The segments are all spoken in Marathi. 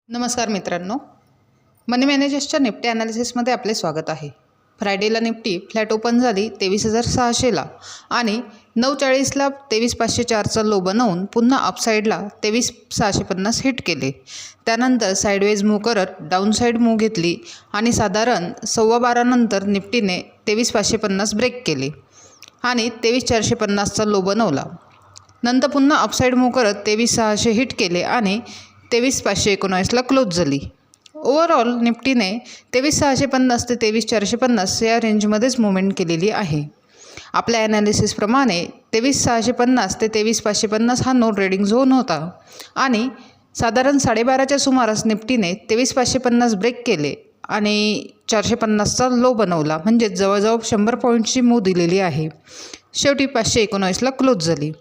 नमस्कार मित्रांनो, मनी मॅनेजर्सच्या निफ्टी ॲनालिसिसमध्ये आपले स्वागत आहे। फ्रायडेला निफ्टी फ्लॅट ओपन झाली 23,600ला आणि 9:40ला 23,504चा लो बनवून पुन्हा अपसाईडला 23,650 हिट केले। त्यानंतर साईडवेज मूव्ह करत डाऊन साईड मूव्ह घेतली आणि साधारण 12:15 नंतर निफ्टीने 23,550 ब्रेक केले आणि 23,450चा लो बनवला। नंतर पुन्हा अपसाईड मूव्ह करत 23,600 हिट केले आणि 23,519ला क्लोज झाली। ओव्हरऑल निफ्टीने 23,650 ते 23,450 या रेंजमध्येच मुवमेंट केलेली आहे। आपल्या ॲनालिसिसप्रमाणे 23,650 ते 23,550 हा नो ट्रेडिंग झोन होता आणि साधारण 12:30च्या सुमारास निफ्टीने 23,550 ब्रेक केले आणि 450चा लो बनवला, म्हणजे जवळजवळ 100 पॉईंटची मूव दिलेली आहे। शेवटी 519ला क्लोज झाली।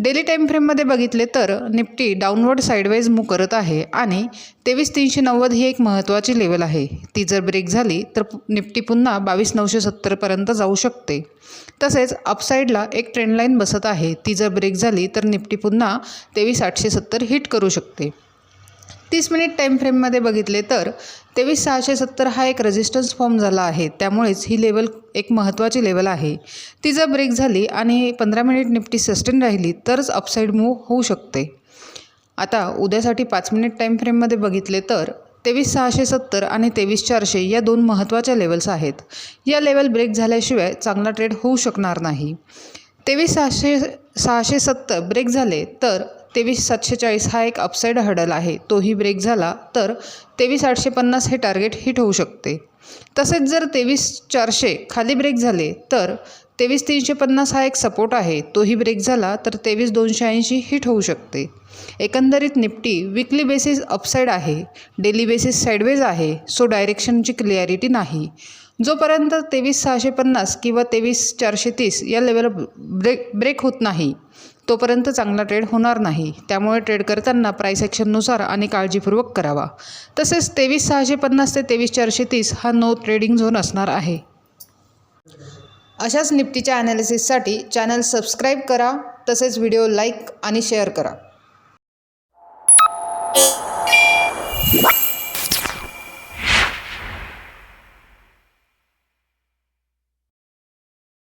डेली टाईम फ्रेममध्ये बघितले तर निफ्टी डाऊनवर्ड साईडवाईज मूव्ह करत आहे आणि 23,390 ही एक महत्त्वाची लेवल आहे। ती जर ब्रेक झाली तर निफ्टी पुन्हा 22,970पर्यंत जाऊ शकते। तसेच अपसाईडला एक ट्रेंड लाईन बसत आहे, ती जर ब्रेक झाली तर निफ्टी पुन्हा 23,870 हिट करू शकते। 30 मिनिट टाईम फ्रेममध्ये बघितले तर 23,670 हा एक रेजिस्टन्स फॉर्म झाला आहे, त्यामुळेच ही लेवल एक महत्त्वाची लेवल आहे। ती जर ब्रेक झाली आणि 15 मिनिट निफ्टी सस्टेन राहिली तरच अपसाईड मूव्ह होऊ शकते। आता उद्यासाठी 5 मिनिट टाईम फ्रेममध्ये बघितले तर 23,670 आणि 23,400 या दोन महत्त्वाच्या लेवल्स आहेत। या लेवल ब्रेक झाल्याशिवाय चांगला ट्रेड होऊ शकणार नाही। 23,670 ब्रेक झाले तर 23,740 हा एक अपसाईड हर्डल आहे, तोही ब्रेक झाला तर 23,850 हे टार्गेट हिट होऊ शकते। तसेच जर 23,400 खाली ब्रेक झाले तर 23,350 हा एक सपोर्ट आहे, तोही ब्रेक झाला तर 23,280 हिट होऊ शकते। एकंदरीत निफ्टी विकली बेसिस अपसाईड आहे, डेली बेसिस साईडवेज आहे, सो डायरेक्शनची क्लिअरिटी नाही। जोपर्यंत 23,650 किंवा 23,430 या लेवल ब्रेक होत नाही तोपर्यंत चांगला ट्रेड होणार नाही। त्यामुळे ट्रेड करताना प्राईस ॲक्शननुसार आणि काळजीपूर्वक करावा। तसेच 23,650 ते 23,430 हा नो ट्रेडिंग झोन असणार आहे। अशाच निफ्टीच्या ॲनालिसिससाठी चॅनल सबस्क्राईब करा, तसेच व्हिडिओ लाईक आणि शेअर करा।